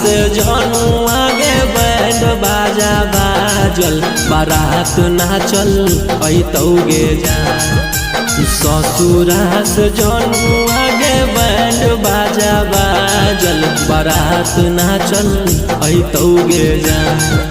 से जानू आगे बैंड बाजा बाजल बारात नाचल अतौगे जान। ससुरा से जानू आगे बैंड बाजा बाजल बारात नाचल अतौगे जान।